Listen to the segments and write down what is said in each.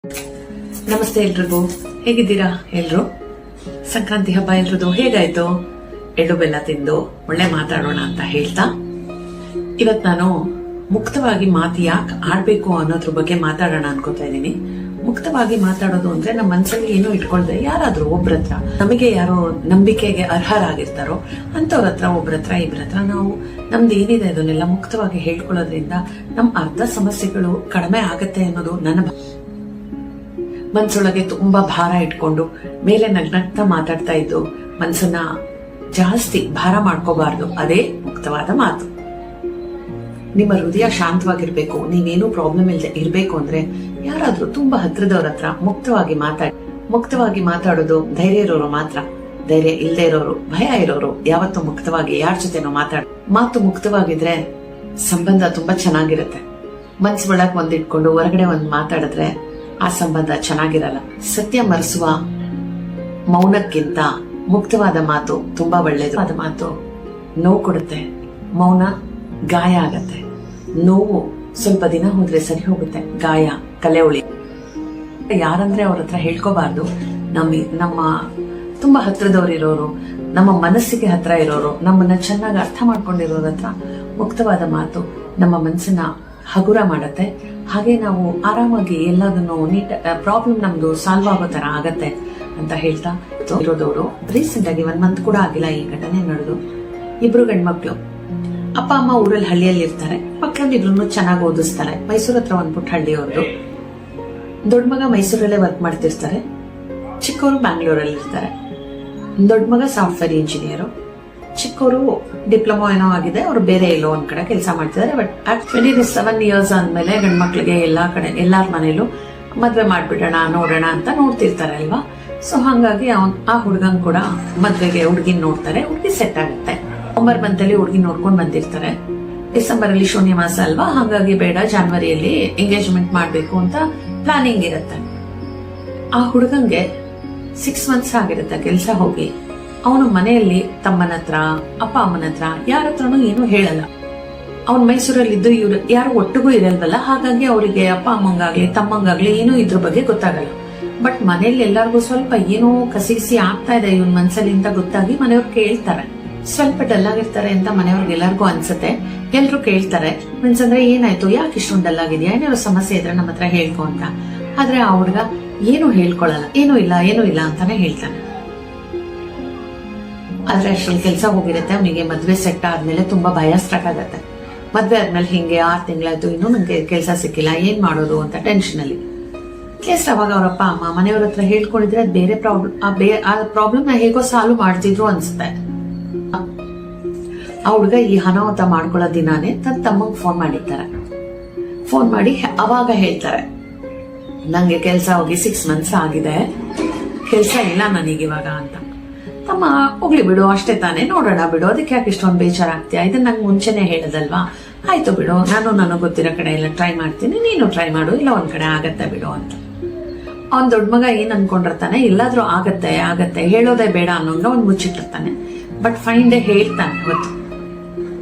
ನಮಸ್ತೆ ಎಲ್ರಿಗೂ, ಹೇಗಿದ್ದೀರಾ ಎಲ್ರು? ಸಂಕ್ರಾಂತಿ ಹಬ್ಬ ಎಲ್ರದು ಹೇಗಾಯ್ತು? ಎಳ್ಳು ಬೆಲ್ಲ ತಿಂದು ಒಳ್ಳೆ ಮಾತಾಡೋಣ ಅಂತ ಹೇಳ್ತಾ ಇವತ್ ನಾನು ಮುಕ್ತವಾಗಿ ಮಾತು ಯಾಕೆ ಆಡ್ಬೇಕು ಅನ್ನೋದ್ರ ಬಗ್ಗೆ ಮಾತಾಡೋಣ ಅನ್ಕೋತಾ ಇದ್ದೀನಿ. ಮುಕ್ತವಾಗಿ ಮಾತಾಡೋದು ಅಂದ್ರೆ ನಮ್ಮ ಮನಸ್ಸಲ್ಲಿ ಏನು ಇಟ್ಕೊಳ್ದೆ ಯಾರಾದ್ರೂ ಒಬ್ರ ಹತ್ರ ನಮಗೆ ಯಾರೋ ನಂಬಿಕೆಗೆ ಅರ್ಹರಾಗಿರ್ತಾರೋ ಅಂತವ್ರ ಹತ್ರ ಒಬ್ರ ಹತ್ರ ಇಬ್ರ ಹತ್ರ ನಾವು ನಮ್ದು ಏನಿದೆ ಅದನ್ನೆಲ್ಲ ಮುಕ್ತವಾಗಿ ಹೇಳ್ಕೊಳ್ಳೋದ್ರಿಂದ ನಮ್ ಅರ್ಧ ಸಮಸ್ಯೆಗಳು ಕಡಿಮೆ ಆಗತ್ತೆ ಅನ್ನೋದು ನನ್ನ ಮನ್ಸೊಳಗೆ ತುಂಬಾ ಭಾರ ಇಟ್ಕೊಂಡು ಮೇಲೆ ನಗ್ನಗ್ತಾ ಮಾತಾಡ್ತಾ ಇದ್ದು ಮನ್ಸನ್ನ ಜಾಸ್ತಿ ಭಾರ ಮಾಡ್ಕೋಬಾರ್ದು. ಅದೇ ಮುಕ್ತವಾದ ಮಾತು. ನಿಮ್ಮ ಹೃದಯ ಶಾಂತವಾಗಿರ್ಬೇಕು, ನೀವೇನು ಪ್ರಾಬ್ಲಮ್ ಇಲ್ಲದೆ ಇರ್ಬೇಕು ಅಂದ್ರೆ ಯಾರಾದ್ರೂ ತುಂಬಾ ಹತ್ರದವ್ರ ಹತ್ರ ಮುಕ್ತವಾಗಿ ಮಾತಾಡಿ. ಮುಕ್ತವಾಗಿ ಮಾತಾಡೋದು ಧೈರ್ಯ ಇರೋರು ಮಾತ್ರ. ಧೈರ್ಯ ಇಲ್ಲದೆ ಇರೋರು, ಭಯ ಇರೋರು ಯಾವತ್ತೂ ಮುಕ್ತವಾಗಿ ಯಾರ ಜೊತೆನೋ ಮಾತು ಮುಕ್ತವಾಗಿದ್ರೆ ಸಂಬಂಧ ತುಂಬಾ ಚೆನ್ನಾಗಿರುತ್ತೆ. ಮನ್ಸು ಒಳಗ್ ಒಂದಿಟ್ಕೊಂಡು ಹೊರಗಡೆ ಒಂದ್ ಮಾತಾಡಿದ್ರೆ ಆ ಸಂಬಂಧ ಚೆನ್ನಾಗಿರಲ್ಲ. ಸತ್ಯ ಮರೆಸುವ ಮೌನಕ್ಕಿಂತ ಮುಕ್ತವಾದ ಮಾತು ತುಂಬಾ ಒಳ್ಳೇದು. ಅದ ಮಾತು ನೋವು ಕೊಡುತ್ತೆ, ಮೌನ ಗಾಯ ಆಗತ್ತೆ. ನೋವು ಸ್ವಲ್ಪ ದಿನ ಹೋದ್ರೆ ಸರಿ ಹೋಗುತ್ತೆ, ಗಾಯ ಕಲೆ ಉಳಿ. ಯಾರಂದ್ರೆ ಅವ್ರ ಹತ್ರ ಹೇಳ್ಕೋಬಾರ್ದು. ನಮ್ಮ ತುಂಬಾ ಹತ್ರದವ್ರು ಇರೋರು, ನಮ್ಮ ಮನಸ್ಸಿಗೆ ಹತ್ರ ಇರೋರು, ನಮ್ಮನ್ನ ಚೆನ್ನಾಗಿ ಅರ್ಥ ಮಾಡ್ಕೊಂಡಿರೋರ ಹತ್ರ ಮುಕ್ತವಾದ ಮಾತು ನಮ್ಮ ಮನಸ್ಸನ್ನ ಹಗುರ ಮಾಡತ್ತೆ. ಹಾಗೆ ನಾವು ಆರಾಮಾಗಿ ಎಲ್ಲದನ್ನು ಪ್ರಾಬ್ಲಮ್ ನಮ್ದು ಸಾಲ್ವ್ ಆಗೋ ತರ ಆಗತ್ತೆ ಅಂತ ಹೇಳ್ತಾ ಇರೋದವರು. ರೀಸೆಂಟ್ ಆಗಿ 1 ಮಂತ್ ಕೂಡ ಆಗಿಲ್ಲ ಈ ಘಟನೆ ನಡೆದು. ಇಬ್ರು ಗಂಡ್ಮಕ್ಳು, ಅಪ್ಪ ಅಮ್ಮ ಊರಲ್ಲಿ ಹಳ್ಳಿಯಲ್ಲಿ ಇರ್ತಾರೆ, ಮಕ್ಕಳನ್ನ ಇಬ್ರು ಚೆನ್ನಾಗಿ ಓದಿಸ್ತಾರೆ. ಮೈಸೂರ್ ಹತ್ರ ಒಂದ್ ಪುಟ್ಟ ಹಳ್ಳಿ ಅವ್ರದ್ದು. ದೊಡ್ಡ ಮಗ ಮೈಸೂರಲ್ಲೇ ವರ್ಕ್ ಮಾಡ್ತಿರ್ತಾರೆ, ಚಿಕ್ಕವರು ಬ್ಯಾಂಗ್ಳೂರಲ್ಲಿ ಇರ್ತಾರೆ. ದೊಡ್ಡ ಮಗ ಸಾಫ್ಟ್ವೇರ್ ಇಂಜಿನಿಯರ್, ಚಿಕ್ಕವರು ಡಿಪ್ಲೊಮಾ ಏನೋ ಆಗಿದೆ, ಅವ್ರು ಬೇರೆ ಎಲ್ಲೋ ಒಂದ್ ಕಡೆ ಕೆಲಸ ಮಾಡ್ತಿದ್ದಾರೆ. ಬಟ್ 27 ಇಯರ್ಸ್ ಆದ್ಮೇಲೆ ಗಂಡ್ ಮಕ್ಳಿಗೆ ಎಲ್ಲಾರ ಮನೇಲೂ ಮದ್ವೆ ಮಾಡ್ಬಿಡೋಣ ನೋಡೋಣ ಅಂತ ನೋಡ್ತಿರ್ತಾರೆ ಅಲ್ವಾ. ಸೊ ಹಂಗಾಗಿ ಆ ಹುಡುಗನ್ ಕೂಡ ಮದ್ವೆಗೆ ಹುಡುಗಿನ್ ನೋಡ್ತಾರೆ. ಹುಡುಗಿ ಸೆಟ್ ಆಗುತ್ತೆ. ನವೆಂಬರ್ ಮಂತಲ್ಲಿ ಹುಡುಗಿ ನೋಡ್ಕೊಂಡ್ ಬಂದಿರ್ತಾರೆ. ಡಿಸೆಂಬರ್ ಅಲ್ಲಿ ಶೂನ್ಯ ಮಾಸ ಅಲ್ವಾ, ಹಾಗಾಗಿ ಬೇಡ ಜಾನ್ವರಿಯಲ್ಲಿ ಎಂಗೇಜ್ಮೆಂಟ್ ಮಾಡ್ಬೇಕು ಅಂತ ಪ್ಲಾನಿಂಗ್ ಇರುತ್ತೆ. ಆ ಹುಡುಗಂಗೆ 6 ಮಂತ್ಸ್ ಆಗಿರುತ್ತೆ ಕೆಲಸ ಹೋಗಿ. ಅವನು ಮನೆಯಲ್ಲಿ ತಮ್ಮನ ಹತ್ರ ಅಪ್ಪ ಅಮ್ಮನ ಹತ್ರ ಯಾರ ಹತ್ರನೂ ಏನು ಹೇಳಲ್ಲ. ಅವ್ನ್ ಮೈಸೂರಲ್ಲಿದ್ದು ಇವ್ರು ಯಾರು ಒಟ್ಟಿಗೂ ಇರಲ್ವಲ್ಲ, ಹಾಗಾಗಿ ಅವರಿಗೆ ಅಪ್ಪ ಅಮ್ಮಂಗಾಗ್ಲಿ ತಮ್ಮಂಗಾಗ್ಲಿ ಏನೂ ಇದ್ರ ಬಗ್ಗೆ ಗೊತ್ತಾಗಲ್ಲ. ಬಟ್ ಮನೇಲಿ ಎಲ್ಲಾರ್ಗು ಸ್ವಲ್ಪ ಏನೋ ಕಸಿಸಿ ಆಗ್ತಾ ಇದೆ ಇವನ್ ಮನ್ಸಲ್ಲಿ ಅಂತ ಗೊತ್ತಾಗಿ ಮನೆಯವ್ರು ಕೇಳ್ತಾರೆ. ಸ್ವಲ್ಪ ಡಲ್ ಆಗಿರ್ತಾರೆ ಅಂತ ಮನೆಯವ್ರಿಗೆ ಎಲ್ಲಾರ್ಗು ಅನ್ಸುತ್ತೆ. ಎಲ್ರು ಕೇಳ್ತಾರೆ, ಮೀನ್ಸ್ ಅಂದ್ರೆ ಏನಾಯ್ತು, ಯಾಕೆ ಇಷ್ಟೊಂದು ಡಲ್ ಆಗಿದ್ಯಾ, ಏನಾದ್ರು ಸಮಸ್ಯೆ ಇದ್ರೆ ನಮ್ಮ ಹತ್ರ ಹೇಳ್ಕೊ ಅಂತ. ಆದ್ರೆ ಆ ಹುಡ್ಗ ಏನು ಹೇಳ್ಕೊಳಲ್ಲ, ಏನೂ ಇಲ್ಲ ಅಂತಾನೆ ಹೇಳ್ತಾನೆ. ಆದ್ರೆ ಅಷ್ಟ್ರಲ್ಲಿ ಕೆಲಸ ಹೋಗಿರುತ್ತೆ. ಅವನಿಗೆ ಮದ್ವೆ ಸೆಟ್ ಆದ್ಮೇಲೆ ತುಂಬಾ ಭಯ ಸ್ಟಾರ್ಟ್ ಆಗತ್ತೆ. ಮದ್ವೆ ಆದ್ಮೇಲೆ ಹಿಂಗೆ 6 ತಿಂಗಳಾಯ್ತು, ಇನ್ನೂ ನಂಗೆ ಕೆಲಸ ಸಿಕ್ಕಿಲ್ಲ, ಏನ್ ಮಾಡೋದು ಅಂತ ಟೆನ್ಷನ್ ಅಲ್ಲಿ. ಅಟ್ಲೀಸ್ಟ್ ಅವಾಗ ಅವ್ರಪ್ಪ ಅಮ್ಮ ಮನೆಯವ್ರ ಹತ್ರ ಹೇಳ್ಕೊಂಡಿದ್ರೆ ಅದ್ ಬೇರೆ ಆ ಪ್ರಾಬ್ಲಮ್ ನ ಹೇಗೋ ಸಾಲ್ವ್ ಮಾಡ್ತಿದ್ರು ಅನ್ಸುತ್ತೆ. ಆ ಹುಡುಗ ಈ ಅನಾಹುತ ಮಾಡ್ಕೊಳ್ಳೋ ದಿನಾನೇ ತನ್ನ ತಮ್ಮಂಗ್ ಫೋನ್ ಮಾಡಿರ್ತಾರೆ. ಫೋನ್ ಮಾಡಿ ಅವಾಗ ಹೇಳ್ತಾರೆ, ನಂಗೆ ಕೆಲಸ ಹೋಗಿ 6 ಮಂತ್ಸ್ ಆಗಿದೆ, ಕೆಲ್ಸ ಇಲ್ಲ ನನಗಿವಾಗ ಅಂತ. ತಮ್ಮ ಹೋಗ್ಲಿ ಬಿಡು, ಅಷ್ಟೇ ತಾನೇ, ನೋಡೋಣ ಬಿಡು, ಅದಕ್ಕೆ ಯಾಕೆ ಇಷ್ಟೊಂದು ಬೇಜಾರಾಗ್ತೀಯಾ, ಇದನ್ನ ನಂಗೆ ಮುಂಚೆನೆ ಹೇಳದಲ್ವಾ, ಆಯ್ತು ಬಿಡು, ನನಗೆ ಗೊತ್ತಿರೋ ಕಡೆ ಎಲ್ಲ ಟ್ರೈ ಮಾಡ್ತೀನಿ, ನೀನು ಟ್ರೈ ಮಾಡು, ಇಲ್ಲ ಒಂದ್ ಕಡೆ ಆಗತ್ತೆ ಬಿಡು ಅಂತ. ಅವ್ನ್ ದೊಡ್ಡ ಮಗ ಏನ್ ಅನ್ಕೊಂಡಿರ್ತಾನೆ, ಎಲ್ಲಾದ್ರೂ ಆಗತ್ತೆ ಹೇಳೋದೇ ಬೇಡ ಅನ್ನೋಂಗ ಅವ್ನ್ ಮುಚ್ಚಿಟ್ಟಿರ್ತಾನೆ. ಬಟ್ ಫೈನ್ ಡೇ ಹೇಳ್ತಾನೆ. ಅವತ್ತು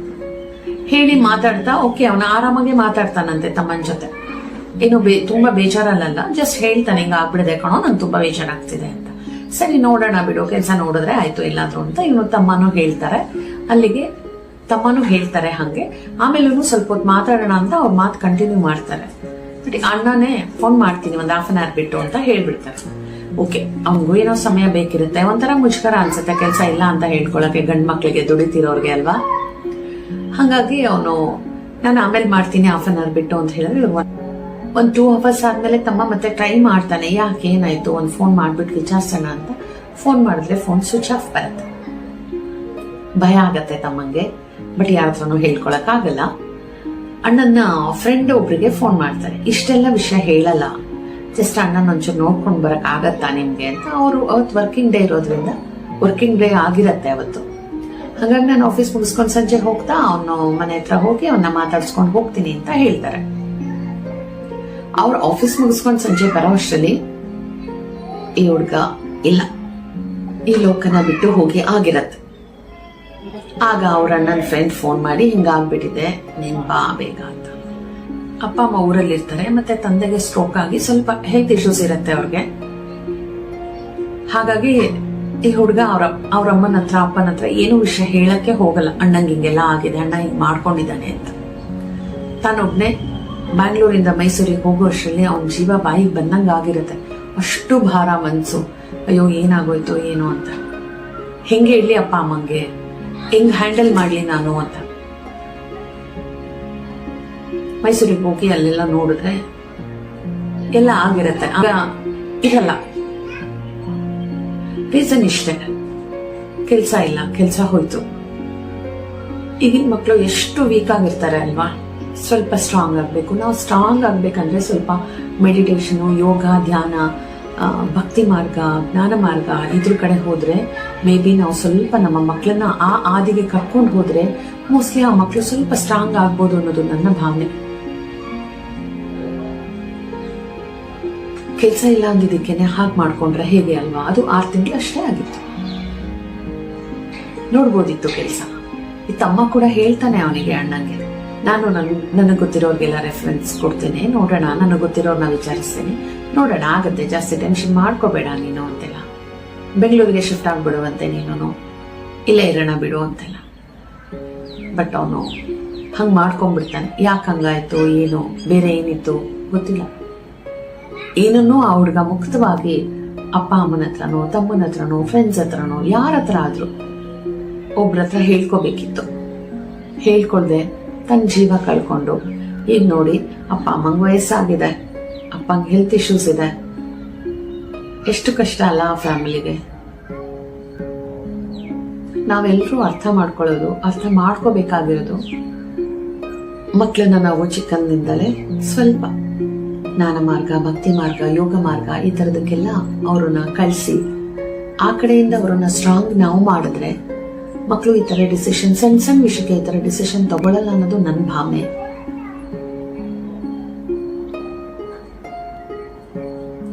ಹೇಳಿ ಮಾತಾಡ್ತಾ ಓಕೆ, ಅವನ ಆರಾಮಾಗಿ ಮಾತಾಡ್ತಾನಂತೆ ತಮ್ಮನ ಜೊತೆ. ಏನು ತುಂಬಾ ಬೇಜಾರಲ್ಲ, ಜಸ್ಟ್ ಹೇಳ್ತಾನೆ, ಹಿಂಗ ಆಗ್ಬಿಡಿದೆ ಕಣೋ, ನಂಗೆ ತುಂಬಾ ಬೇಜಾರಾಗ್ತಿದೆ ಅಂತ. ಸರಿ ನೋಡೋಣ ಬಿಡು, ಕೆಲಸ ನೋಡಿದ್ರೆ ಆಯ್ತು ಎಲ್ಲಾದ್ರೂ ಅಂತ ಇವನು ತಮ್ಮನೂ ಹೇಳ್ತಾರೆ. ಅಲ್ಲಿಗೆ ತಮ್ಮನೂ ಹೇಳ್ತಾರೆ ಹಂಗೆ. ಆಮೇಲೂ ಸ್ವಲ್ಪ ಹೊತ್ತು ಮಾತಾಡೋಣ ಅಂತ ಅವ್ರ ಮಾತು ಕಂಟಿನ್ಯೂ ಮಾಡ್ತಾರೆ. ಬಟ್ ಅಣ್ಣನೇ ಫೋನ್ ಮಾಡ್ತೀನಿ ಒಂದು 1/2 hour ಬಿಟ್ಟು ಅಂತ ಹೇಳ್ಬಿಡ್ತಾರೆ. ಓಕೆ, ಅವ್ನಿಗೂ ಏನೋ ಸಮಯ ಬೇಕಿರುತ್ತೆ. ಒಂಥರ ಮುಷ್ಕರ ಅನ್ಸುತ್ತೆ ಕೆಲಸ ಇಲ್ಲ ಅಂತ ಹೇಳ್ಕೊಳಕ್ಕೆ ಗಂಡ್ ಮಕ್ಳಿಗೆ, ದುಡಿತಿರೋರ್ಗೆ ಅಲ್ವಾ. ಹಾಗಾಗಿ ಅವನು ನಾನು ಆಮೇಲೆ ಮಾಡ್ತೀನಿ 1/2 hour ಬಿಟ್ಟು ಅಂತ ಹೇಳಿದ್ರೆ ಒಂದ್ 2 hours ಆದ್ಮೇಲೆ ತಮ್ಮ ಮತ್ತೆ ಟ್ರೈ ಮಾಡ್ತಾನೆ, ಯಾಕೆ ಏನಾಯ್ತು, ಒಂದ್ ಫೋನ್ ಮಾಡ್ಬಿಟ್ಟು ವಿಚಾರಿಸೋಣ ಅಂತ. ಫೋನ್ ಮಾಡಿದ್ರೆ ಫೋನ್ ಸ್ವಿಚ್ ಆಫ್ ಬರುತ್ತೆ. ಭಯ ಆಗತ್ತೆ ತಮ್ಮಂಗೆ, ಬಟ್ ಯಾರ ಹತ್ರನೂ ಹೇಳ್ಕೊಳಕ್ ಆಗಲ್ಲ. ಅಣ್ಣನ ಫ್ರೆಂಡ್ ಒಬ್ರಿಗೆ ಫೋನ್ ಮಾಡ್ತಾರೆ. ಇಷ್ಟೆಲ್ಲ ವಿಷಯ ಹೇಳಲ್ಲ, ಜಸ್ಟ್ ಅಣ್ಣನ ಒಂಚೂರು ನೋಡ್ಕೊಂಡ್ ಬರಕ್ ಆಗತ್ತಾ ನಿಮ್ಗೆ ಅಂತ. ಅವರು ಅವತ್ತು ವರ್ಕಿಂಗ್ ಡೇ ಇರೋದ್ರಿಂದ, ವರ್ಕಿಂಗ್ ಡೇ ಆಗಿರತ್ತೆ ಅವತ್ತು. ಹಾಗಾಗಿ ನಾನು ಆಫೀಸ್ ಮುಗಿಸ್ಕೊಂಡ್ ಸಂಜೆ ಹೋಗ್ತಾ ಅವನು ಮನೆ ಹತ್ರ ಹೋಗಿ ಅವನ್ನ ಮಾತಾಡ್ಸ್ಕೊಂಡ್ ಹೋಗ್ತೀನಿ ಅಂತ ಹೇಳ್ತಾರೆ. ಅವ್ರ ಆಫೀಸ್ ಮುಗಿಸ್ಕೊಂಡ್ ಸಂಜೆ ಬರೋ ಅಷ್ಟರಲ್ಲಿ ಈ ಹುಡ್ಗ ಇಲ್ಲ, ಈ ಲೋಕನ ಬಿಟ್ಟು ಹೋಗಿ ಆಗಿರತ್ತೆ. ಆಗ ಅವ್ರ ಅಣ್ಣನ ಫ್ರೆಂಡ್ ಫೋನ್ ಮಾಡಿ ಹಿಂಗಾಗ್ಬಿಟ್ಟಿದೆ, ನೀನ್ ಬಾ ಬೇಗ ಅಂತ. ಅಪ್ಪ ಅಮ್ಮ ಊರಲ್ಲಿ ಇರ್ತಾರೆ, ಮತ್ತೆ ತಂದೆಗೆ ಸ್ಟ್ರೋಕ್ ಆಗಿ ಸ್ವಲ್ಪ ಹೆಲ್ತ್ ಇಶ್ಯೂಸ್ ಇರುತ್ತೆ ಅವ್ರಿಗೆ. ಹಾಗಾಗಿ ಈ ಹುಡುಗ ಅವ್ರ ಅಮ್ಮನ ಹತ್ರ ಅಪ್ಪನ ಹತ್ರ ಏನೂ ವಿಷಯ ಹೇಳಕ್ಕೆ ಹೋಗಲ್ಲ. ಅಣ್ಣಂಗೆ ಹಿಂಗೆಲ್ಲ ಆಗಿದೆ, ಅಣ್ಣ ಹಿಂಗ್ ಮಾಡ್ಕೊಂಡಿದ್ದಾನೆ ಅಂತ. ತಾನೊಬ್ನೇ ಬ್ಯಾಂಗ್ಳೂರಿಂದ ಮೈಸೂರಿಗೆ ಹೋಗೋ ಅಷ್ಟರಲ್ಲಿ ಅವನ ಜೀವ ಬಾಯಿಗೆ ಬಂದಂಗ ಆಗಿರುತ್ತೆ. ಅಷ್ಟು ಭಾರ ಮನ್ಸು, ಅಯ್ಯೋ ಏನಾಗೋಯ್ತು ಏನೋ ಅಂತ. ಹೆಂಗೆ ಇಡ್ಲಿ ಅಪ್ಪ ಅಮ್ಮಂಗೆ, ಹೆಂಗ್ ಹ್ಯಾಂಡಲ್ ಮಾಡ್ಲಿ ನಾನು ಅಂತ ಮೈಸೂರಿಗೆ ಹೋಗಿ ಅಲ್ಲೆಲ್ಲ ನೋಡಿದ್ರೆ ಎಲ್ಲ ಆಗಿರತ್ತೆ. ಆಗ ಇರಲ್ಲ. ರೀಸನ್ ಇಷ್ಟೇ, ಕೆಲ್ಸ ಇಲ್ಲ, ಕೆಲ್ಸ ಹೋಯ್ತು. ಈಗಿನ ಮಕ್ಕಳು ಎಷ್ಟು ವೀಕ್ ಆಗಿರ್ತಾರೆ ಅಲ್ವಾ. ಸ್ವಲ್ಪ ಸ್ಟ್ರಾಂಗ್ ಆಗ್ಬೇಕು. ನಾವು ಸ್ಟ್ರಾಂಗ್ ಆಗ್ಬೇಕಂದ್ರೆ ಸ್ವಲ್ಪ ಮೆಡಿಟೇಷನ್, ಯೋಗ, ಧ್ಯಾನ, ಭಕ್ತಿ ಮಾರ್ಗ, ಜ್ಞಾನ ಮಾರ್ಗ ಇದ್ರ ಕಡೆ ಹೋದ್ರೆ ಮೇ ಬಿ ನಾವು ಸ್ವಲ್ಪ ನಮ್ಮ ಮಕ್ಕಳನ್ನ ಆ ಆದಿಗೆ ಕರ್ಕೊಂಡು ಹೋದ್ರೆ ಮೋಸ್ಟ್ಲಿ ಆ ಮಕ್ಕಳು ಸ್ವಲ್ಪ ಸ್ಟ್ರಾಂಗ್ ಆಗ್ಬೋದು ಅನ್ನೋದು ನನ್ನ ಭಾವನೆ. ಕೆಲಸ ಇಲ್ಲ ಅಂದಿದ್ದಕ್ಕೇನೆ ಹಾಗೆ ಮಾಡ್ಕೊಂಡ್ರೆ ಹೇಗೆ ಅಲ್ವಾ. ಅದು 6 ತಿಂಗಳು ಅಷ್ಟೇ ಆಗಿತ್ತು, ನೋಡ್ಬೋದಿತ್ತು ಕೆಲಸ. ಈ ತಮ್ಮ ಕೂಡ ಹೇಳ್ತಾನೆ ಅವನಿಗೆ, ಅಣ್ಣಂಗೆ, ನಾನು ನನಗೆ ಗೊತ್ತಿರೋರ್ಗೆಲ್ಲ ರೆಫರೆನ್ಸ್ ಕೊಡ್ತೇನೆ, ನೋಡೋಣ, ನನಗೆ ಗೊತ್ತಿರೋರ್ನ ವಿಚಾರಿಸ್ತೇನೆ, ನೋಡೋಣ, ಆಗತ್ತೆ, ಜಾಸ್ತಿ ಟೆನ್ಷನ್ ಮಾಡ್ಕೋಬೇಡ ನೀನು ಅಂತೆಲ್ಲ. ಬೆಂಗಳೂರಿಗೆ ಶಿಫ್ಟ್ ಆಗ್ಬಿಡುವಂತೆ ನೀನು, ಇಲ್ಲೇ ಇರೋಣ ಬಿಡು ಅಂತೆಲ್ಲ. ಬಟ್ ಅವನು ಹಂಗ್ ಮಾಡ್ಕೊಂಡ್ಬಿಡ್ತಾನೆ. ಯಾಕೆ ಹಂಗಾಯ್ತು ಏನೋ, ಬೇರೆ ಏನಿತ್ತು ಗೊತ್ತಿಲ್ಲ. ಏನನ್ನೂ ಆ ಹುಡುಗ ಮುಕ್ತವಾಗಿ ಅಪ್ಪ ಅಮ್ಮನ ಹತ್ರನೋ, ತಮ್ಮನ ಹತ್ರನೋ, ಫ್ರೆಂಡ್ಸ್ ಹತ್ರನೋ, ಯಾರ ಹತ್ರ ಆದ್ರೂ ಒಬ್ರ ಹತ್ರ ಹೇಳ್ಕೋಬೇಕಿತ್ತು. ಹೇಳ್ಕೊಳ್ದೆ ತನ್ನ ಜೀವ ಕಳ್ಕೊಂಡು ಈಗ ನೋಡಿ ಅಪ್ಪ ಅಮ್ಮಂಗ್ ವಯಸ್ಸಾಗಿದೆ, ಅಪ್ಪಂಗೆ ಹೆಲ್ತ್ ಇಶ್ಯೂಸ್ ಇದೆ. ಎಷ್ಟು ಕಷ್ಟ ಅಲ್ಲ ಆ ಫ್ಯಾಮಿಲಿಗೆ. ನಾವೆಲ್ಲರೂ ಅರ್ಥ ಮಾಡ್ಕೊಳ್ಳೋದು, ಅರ್ಥ ಮಾಡ್ಕೋಬೇಕಾಗಿರೋದು, ಮಕ್ಕಳನ್ನ ನಾವು ಚಿಕ್ಕಂದಿಂದಲೇ ಸ್ವಲ್ಪ ಜ್ಞಾನ ಮಾರ್ಗ, ಭಕ್ತಿ ಮಾರ್ಗ, ಯೋಗ ಮಾರ್ಗ ಈ ತರದಕ್ಕೆಲ್ಲ ಅವ್ರನ್ನ ಕಳಿಸಿ ಆ ಕಡೆಯಿಂದ ಅವರನ್ನ ಸ್ಟ್ರಾಂಗ್ ನಾವು ಮಾಡಿದ್ರೆ ಮಕ್ಕಳು ಈ ತರ ಡಿಸಿಷನ್, ಸಣ್ಣ ಸಣ್ಣ ವಿಷಯಕ್ಕೆ ಈ ತರ ಡಿಸಿಷನ್ ತಗೊಳ್ಳಲ್ಲ ಅನ್ನೋದು ನನ್ನ ಭಾವನೆ.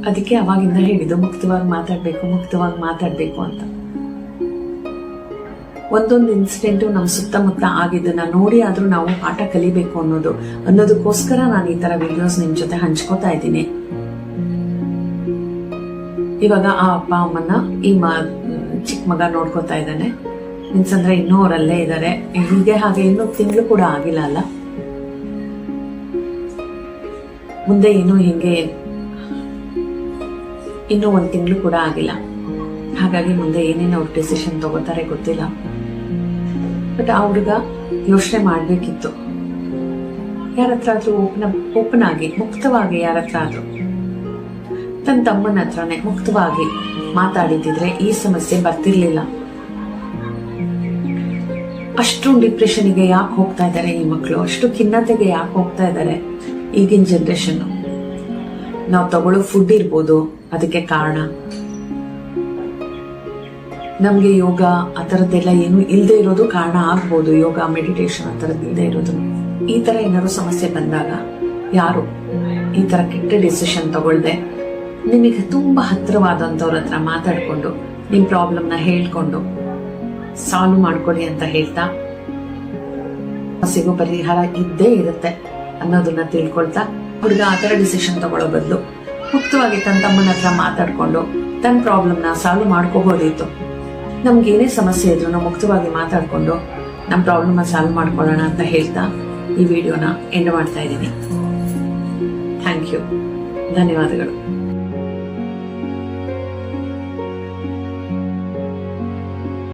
ಅದಕ್ಕೆ ಅವಾಗಿಂದ ಹೇಳಿದ್ದು ಮುಕ್ತವಾಗಿ ಮಾತಾಡ್ಬೇಕು ಅಂತ. ಒಂದೊಂದು ಇನ್ಸಿಡೆಂಟು ನಮ್ಮ ಸುತ್ತಮುತ್ತ ಆಗಿದ್ದನ್ನ ನೋಡಿ ಆದ್ರೂ ನಾವು ಪಾಠ ಕಲಿಬೇಕು ಅನ್ನೋದಕ್ಕೋಸ್ಕರ ನಾನು ಈ ತರ ವಿಡಿಯೋಸ್ ನಿಮ್ ಜೊತೆ ಹಂಚ್ಕೋತಾ ಇದ್ದೀನಿ. ಇವಾಗ ಆ ಅಪ್ಪ ಅಮ್ಮನ ಈ ಚಿಕ್ಕ ಮಗ ನೋಡ್ಕೋತಾ ಇದ್ದಾನೆ. ಮೀನ್ಸ್ ಅಂದ್ರೆ ಇನ್ನೂ ಅವರಲ್ಲೇ ಇದ್ದಾರೆ. ಹೀಗೆ ಹಾಗೆ ಇನ್ನೂ ತಿಂಗಳು ಕೂಡ ಆಗಿಲ್ಲ ಅಲ್ಲ. ಮುಂದೆ ಇನ್ನೂ ಹಿಂಗೆ ಇನ್ನೂ 1 ತಿಂಗಳು ಕೂಡ ಆಗಿಲ್ಲ. ಹಾಗಾಗಿ ಮುಂದೆ ಏನೇನು ಅವ್ರ ಡಿಸಿಷನ್ ತಗೋತಾರೆ ಗೊತ್ತಿಲ್ಲ. ಬಟ್ ಆ ಹುಡುಗ ಯೋಚನೆ ಮಾಡ್ಬೇಕಿತ್ತು. ಯಾರ ಹತ್ರ ಆದ್ರೂ ಓಪನ್ ಆಗಿ ಮುಕ್ತವಾಗಿ ಯಾರ ಹತ್ರ ಆದ್ರೂ ತನ್ನ ತಮ್ಮನ ಹತ್ರನೇ ಮುಕ್ತವಾಗಿ ಮಾತಾಡಿದ್ರೆ ಈ ಸಮಸ್ಯೆ ಬರ್ತಿರ್ಲಿಲ್ಲ. ಅಷ್ಟು ಡಿಪ್ರೆಷನ್ಗೆ ಯಾಕೆ ಹೋಗ್ತಾ ಇದ್ದಾರೆ ಈ ಮಕ್ಕಳು, ಅಷ್ಟು ಖಿನ್ನತೆಗೆ ಯಾಕೆ ಹೋಗ್ತಾ ಇದ್ದಾರೆ ಈಗಿನ ಜನರೇಷನ್. ನಾವು ತಗೊಳ್ಳೋ ಫುಡ್ ಇರ್ಬೋದು ಅದಕ್ಕೆ ಕಾರಣ. ನಮ್ಗೆ ಯೋಗ ಆ ತರದ್ದೆಲ್ಲ ಏನು ಇಲ್ಲದೆ ಇರೋದು ಕಾರಣ ಆಗ್ಬೋದು. ಯೋಗ, ಮೆಡಿಟೇಷನ್ ಆ ತರದ್ದು ಇಲ್ಲದೆ ಇರೋದು. ಈ ತರ ಏನಾದ್ರು ಸಮಸ್ಯೆ ಬಂದಾಗ ಯಾರು ಈ ತರ ಕೆಟ್ಟ ಡಿಸಿಷನ್ ತಗೊಳ್ದೆ ನಿಮಗೆ ತುಂಬಾ ಹತ್ತಿರವಾದಂತವ್ರ ಹತ್ರ ಮಾತಾಡ್ಕೊಂಡು ನಿಮ್ ಪ್ರಾಬ್ಲಮ್ನ ಹೇಳ್ಕೊಂಡು ಸಾಲ್ವ್ ಮಾಡ್ಕೊಡಿ ಅಂತ ಹೇಳ್ತಾ, ಸಿಗೋ ಪರಿಹಾರ ಇದ್ದೇ ಇರುತ್ತೆ ಅನ್ನೋದನ್ನ ತಿಳ್ಕೊಳ್ತಾ, ಹುಡುಗ ಆ ತರ ಡಿಸಿಷನ್ ತಗೊಳ್ಳೋ ಬದಲು ಮುಕ್ತವಾಗಿ ತನ್ನ ತಮ್ಮನ ಹತ್ರ ಮಾತಾಡ್ಕೊಂಡು ತನ್ನ ಪ್ರಾಬ್ಲಮ್ನ ಸಾಲ್ವ್ ಮಾಡ್ಕೋಬಹುದಿತ್ತು. ನಮ್ಗೆ ಏನೇ ಸಮಸ್ಯೆ ಇದ್ರು ನಾವು ಮುಕ್ತವಾಗಿ ಮಾತಾಡ್ಕೊಂಡು ನಮ್ಮ ಪ್ರಾಬ್ಲಮ್ನ ಸಾಲ್ವ್ ಮಾಡ್ಕೊಳ್ಳೋಣ ಅಂತ ಹೇಳ್ತಾ ಈ ವಿಡಿಯೋನ ಎಂಡ್ ಮಾಡ್ತಾ ಇದ್ದೀನಿ. ಥ್ಯಾಂಕ್ ಯು, ಧನ್ಯವಾದಗಳು.